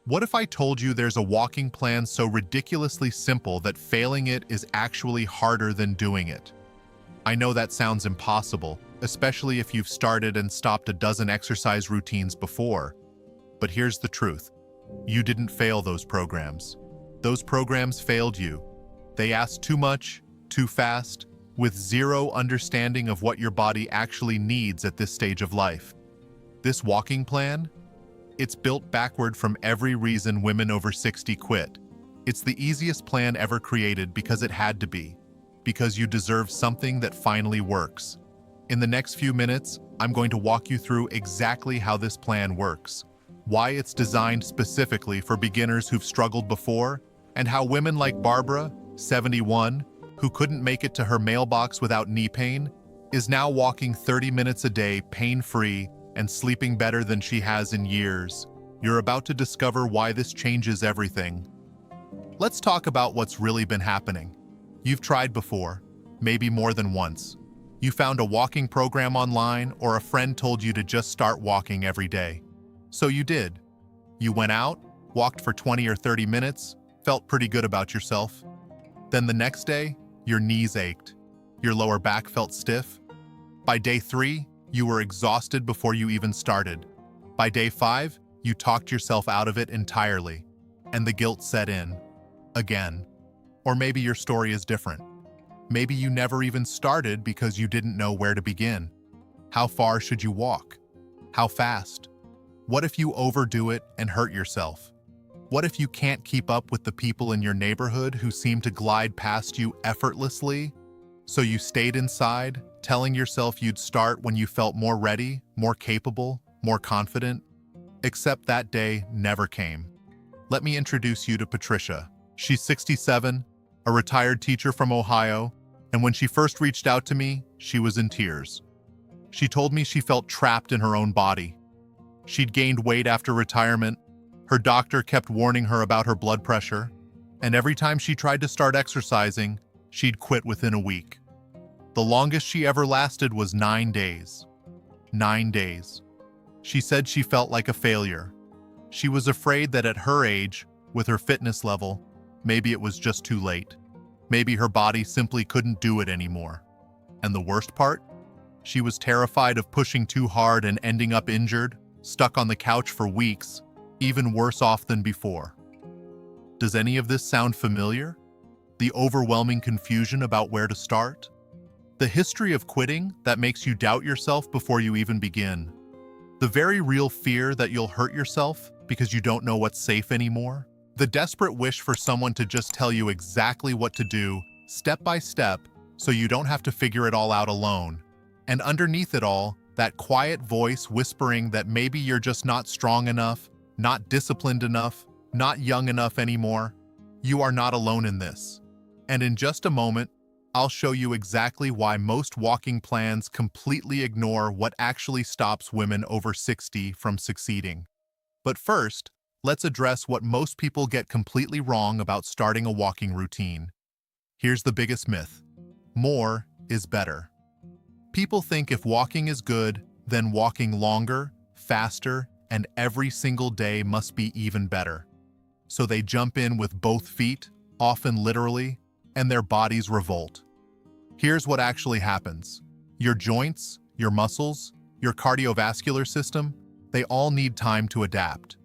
What if I told you there's a walking plan so ridiculously simple that failing it is actually harder than doing it? I know that sounds impossible, especially if you've started and stopped a dozen exercise routines before. But here's the truth. You didn't fail those programs. Those programs failed you. They asked too much, too fast, with zero understanding of what your body actually needs at this stage of life. This walking plan? It's built backward from every reason women over 60 quit. It's the easiest plan ever created because it had to be. Because you deserve something that finally works. In the next few minutes, I'm going to walk you through exactly how this plan works, why it's designed specifically for beginners who've struggled before, and how women like Barbara, 71, who couldn't make it to her mailbox without knee pain, is now walking 30 minutes a day pain-free and sleeping better than she has in years. You're about to discover why this changes everything. Let's talk about what's really been happening. You've tried before, maybe more than once. You found a walking program online or a friend told you to just start walking every day. So you did. You went out, walked for 20 or 30 minutes, felt pretty good about yourself. Then the next day, your knees ached. Your lower back felt stiff. By day 3, you were exhausted before you even started. By day 5, you talked yourself out of it entirely, and the guilt set in. Again. Or maybe your story is different. Maybe you never even started because you didn't know where to begin. How far should you walk? How fast? What if you overdo it and hurt yourself? What if you can't keep up with the people in your neighborhood who seem to glide past you effortlessly? So you stayed inside, telling yourself you'd start when you felt more ready, more capable, more confident? Except that day never came. Let me introduce you to Patricia. She's 67, a retired teacher from Ohio, and when she first reached out to me, she was in tears. She told me she felt trapped in her own body. She'd gained weight after retirement, her doctor kept warning her about her blood pressure, and every time she tried to start exercising, she'd quit within a week. The longest she ever lasted was 9 days. 9 days. She said she felt like a failure. She was afraid that at her age, with her fitness level, maybe it was just too late. Maybe her body simply couldn't do it anymore. And the worst part? She was terrified of pushing too hard and ending up injured, stuck on the couch for weeks, even worse off than before. Does any of this sound familiar? The overwhelming confusion about where to start? The history of quitting that makes you doubt yourself before you even begin? The very real fear that you'll hurt yourself because you don't know what's safe anymore? The desperate wish for someone to just tell you exactly what to do, step by step, so you don't have to figure it all out alone. And underneath it all, that quiet voice whispering that maybe you're just not strong enough, not disciplined enough, not young enough anymore. You are not alone in this. And in just a moment, I'll show you exactly why most walking plans completely ignore what actually stops women over 60 from succeeding. But first, let's address what most people get completely wrong about starting a walking routine. Here's the biggest myth. More is better. People think if walking is good, then walking longer, faster, and every single day must be even better. So they jump in with both feet, often literally, and their bodies revolt. Here's what actually happens. Your joints, your muscles, your cardiovascular system, they all need time to adapt.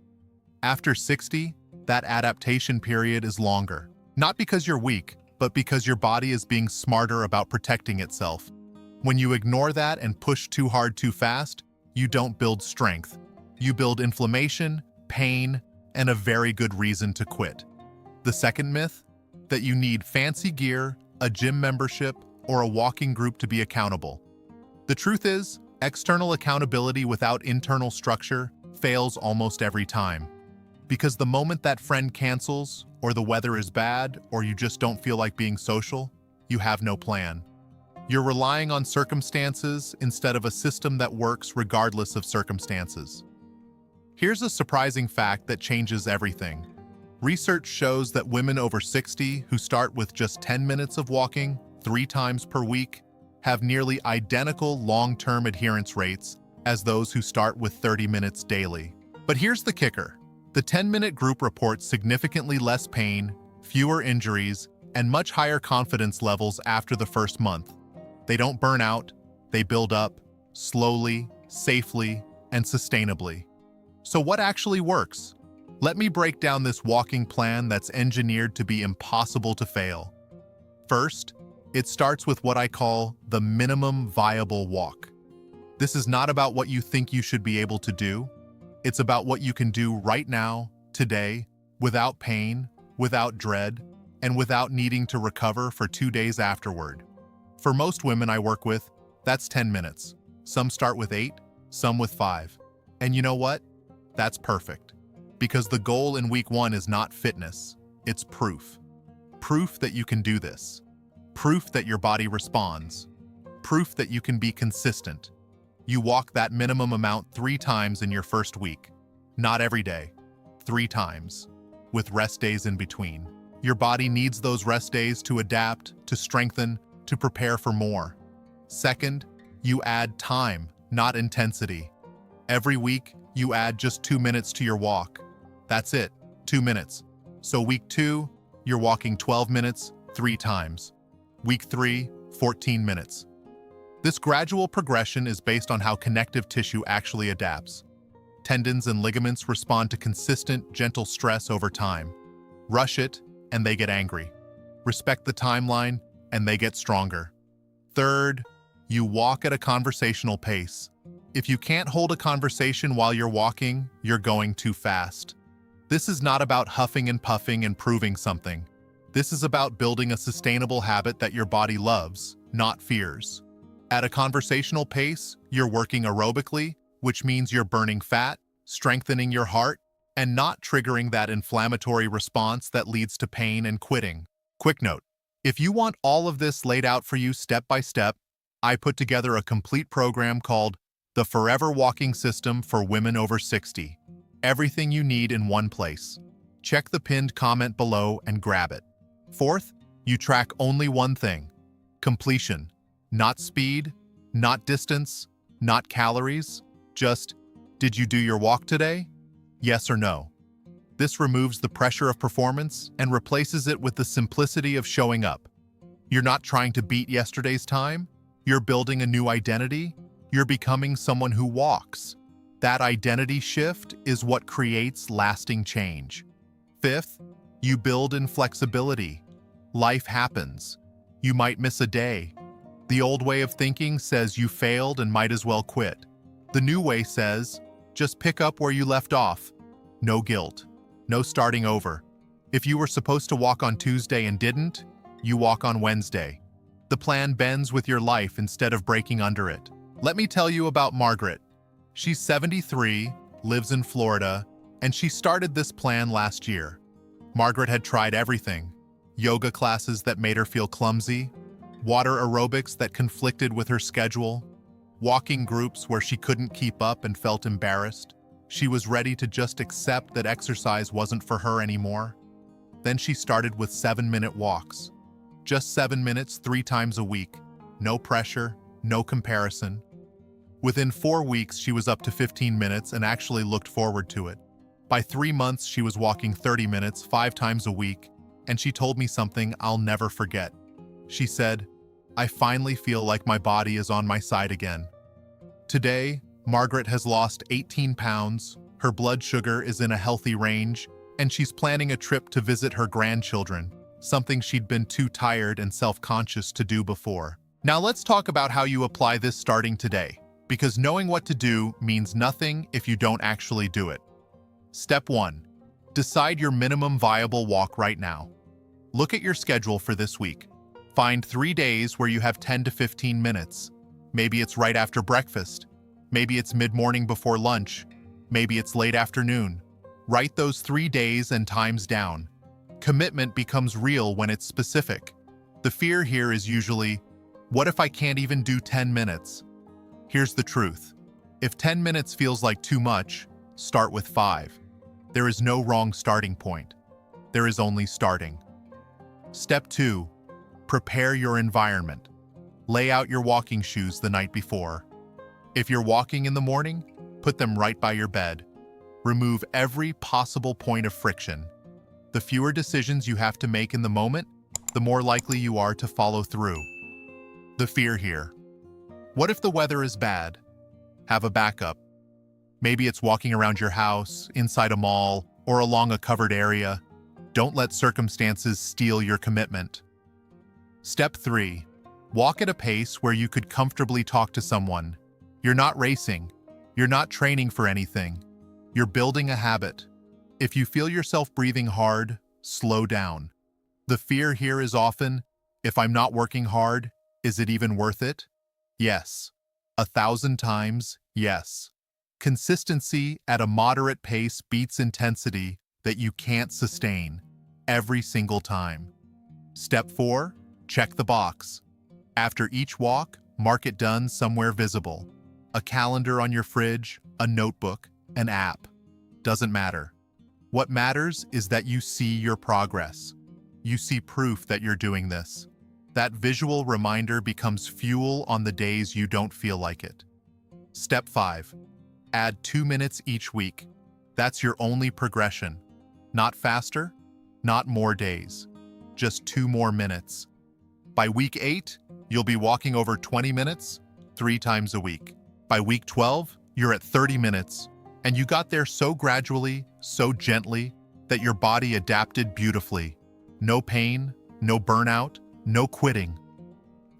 After 60, that adaptation period is longer. Not because you're weak, but because your body is being smarter about protecting itself. When you ignore that and push too hard too fast, you don't build strength. You build inflammation, pain, and a very good reason to quit. The second myth? That you need fancy gear, a gym membership, or a walking group to be accountable. The truth is, external accountability without internal structure fails almost every time. Because the moment that friend cancels, or the weather is bad, or you just don't feel like being social, you have no plan. You're relying on circumstances instead of a system that works regardless of circumstances. Here's a surprising fact that changes everything. Research shows that women over 60 who start with just 10 minutes of walking 3 times per week have nearly identical long-term adherence rates as those who start with 30 minutes daily. But here's the kicker. The 10-minute group reports significantly less pain, fewer injuries, and much higher confidence levels after the first month. They don't burn out, they build up, slowly, safely, and sustainably. So what actually works? Let me break down this walking plan that's engineered to be impossible to fail. First, it starts with what I call the minimum viable walk. This is not about what you think you should be able to do. It's about what you can do right now, today, without pain, without dread, and without needing to recover for 2 days afterward. For most women I work with, that's 10 minutes. Some start with 8, some with 5. And you know what? That's perfect. Because the goal in week 1 is not fitness, it's proof. Proof that you can do this. Proof that your body responds. Proof that you can be consistent. You walk that minimum amount 3 times in your first week. Not every day, 3 times, with rest days in between. Your body needs those rest days to adapt, to strengthen, to prepare for more. Second, you add time, not intensity. Every week, you add just 2 minutes to your walk. That's it, 2 minutes. So week 2, you're walking 12 minutes, 3 times. Week 3, 14 minutes. This gradual progression is based on how connective tissue actually adapts. Tendons and ligaments respond to consistent, gentle stress over time. Rush it, and they get angry. Respect the timeline, and they get stronger. Third, you walk at a conversational pace. If you can't hold a conversation while you're walking, you're going too fast. This is not about huffing and puffing and proving something. This is about building a sustainable habit that your body loves, not fears. At a conversational pace, you're working aerobically, which means you're burning fat, strengthening your heart, and not triggering that inflammatory response that leads to pain and quitting. Quick note, if you want all of this laid out for you step by step, I put together a complete program called the Forever Walking System for Women Over 60. Everything you need in one place. Check the pinned comment below and grab it. Fourth, you track only one thing: completion. Not speed, not distance, not calories, just, did you do your walk today? Yes or no. This removes the pressure of performance and replaces it with the simplicity of showing up. You're not trying to beat yesterday's time. You're building a new identity. You're becoming someone who walks. That identity shift is what creates lasting change. Fifth, you build in flexibility. Life happens. You might miss a day. The old way of thinking says you failed and might as well quit. The new way says, just pick up where you left off. No guilt. No starting over. If you were supposed to walk on Tuesday and didn't, you walk on Wednesday. The plan bends with your life instead of breaking under it. Let me tell you about Margaret. She's 73, lives in Florida, and she started this plan last year. Margaret had tried everything: yoga classes that made her feel clumsy, water aerobics that conflicted with her schedule, walking groups where she couldn't keep up and felt embarrassed. She was ready to just accept that exercise wasn't for her anymore. Then she started with 7-minute walks. Just 7 minutes 3 times a week. No pressure, no comparison. Within 4 weeks, she was up to 15 minutes and actually looked forward to it. By 3 months, she was walking 30 minutes 5 times a week, and she told me something I'll never forget. She said, "I finally feel like my body is on my side again." Today, Margaret has lost 18 pounds, her blood sugar is in a healthy range, and she's planning a trip to visit her grandchildren, something she'd been too tired and self-conscious to do before. Now let's talk about how you apply this starting today, because knowing what to do means nothing if you don't actually do it. Step 1. Decide your minimum viable walk right now. Look at your schedule for this week. Find 3 days where you have 10 to 15 minutes. Maybe it's right after breakfast. Maybe it's mid-morning before lunch. Maybe it's late afternoon. Write those 3 days and times down. Commitment becomes real when it's specific. The fear here is usually, what if I can't even do 10 minutes? Here's the truth. If 10 minutes feels like too much, start with 5. There is no wrong starting point. There is only starting. Step 2. Prepare your environment. Lay out your walking shoes the night before. If you're walking in the morning, put them right by your bed. Remove every possible point of friction. The fewer decisions you have to make in the moment, the more likely you are to follow through. The fear here. What if the weather is bad? Have a backup. Maybe it's walking around your house, inside a mall, or along a covered area. Don't let circumstances steal your commitment. Step 3. Walk at a pace where you could comfortably talk to someone. You're not racing. You're not training for anything. You're building a habit. If you feel yourself breathing hard, slow down. The fear here is often, if I'm not working hard, is it even worth it? Yes. 1,000 times, yes. Consistency at a moderate pace beats intensity that you can't sustain every single time. Step 4. Check the box. After each walk, mark it done somewhere visible. A calendar on your fridge, a notebook, an app. Doesn't matter. What matters is that you see your progress. You see proof that you're doing this. That visual reminder becomes fuel on the days you don't feel like it. Step 5. Add 2 minutes each week. That's your only progression. Not faster, not more days. Just 2 more minutes. By week 8, you'll be walking over 20 minutes, 3 times a week. By week 12, you're at 30 minutes, and you got there so gradually, so gently, that your body adapted beautifully. No pain, no burnout, no quitting.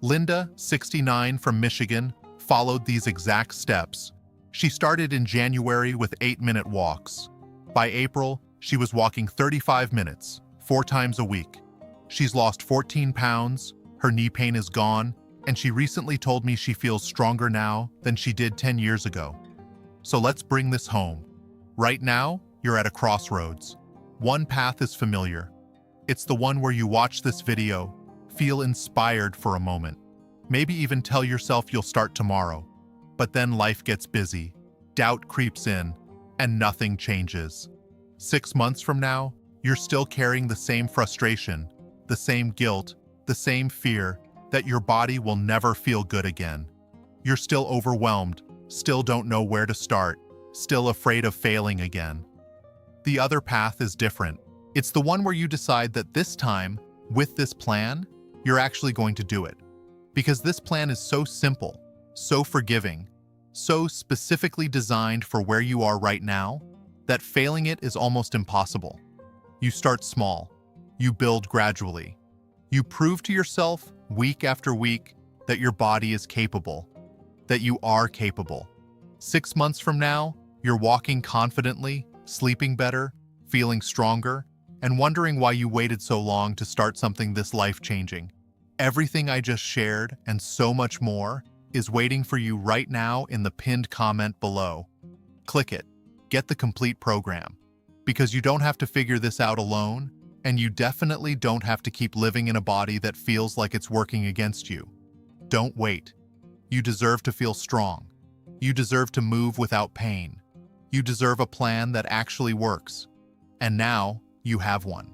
Linda, 69, from Michigan, followed these exact steps. She started in January with 8-minute walks. By April, she was walking 35 minutes, 4 times a week. She's lost 14 pounds, her knee pain is gone, and she recently told me she feels stronger now than she did 10 years ago. So let's bring this home. Right now, you're at a crossroads. One path is familiar. It's the one where you watch this video, feel inspired for a moment, maybe even tell yourself you'll start tomorrow. But then life gets busy, doubt creeps in, and nothing changes. 6 months from now, you're still carrying the same frustration, the same guilt, the same fear that your body will never feel good again. You're still overwhelmed, still don't know where to start, still afraid of failing again. The other path is different. It's the one where you decide that this time, with this plan, you're actually going to do it. Because this plan is so simple, so forgiving, so specifically designed for where you are right now, that failing it is almost impossible. You start small. You build gradually. You prove to yourself, week after week, that your body is capable, that you are capable. 6 months from now, you're walking confidently, sleeping better, feeling stronger, and wondering why you waited so long to start something this life-changing. Everything I just shared, and so much more, is waiting for you right now in the pinned comment below. Click it. Get the complete program. Because you don't have to figure this out alone, and you definitely don't have to keep living in a body that feels like it's working against you. Don't wait. You deserve to feel strong. You deserve to move without pain. You deserve a plan that actually works. And now, you have one.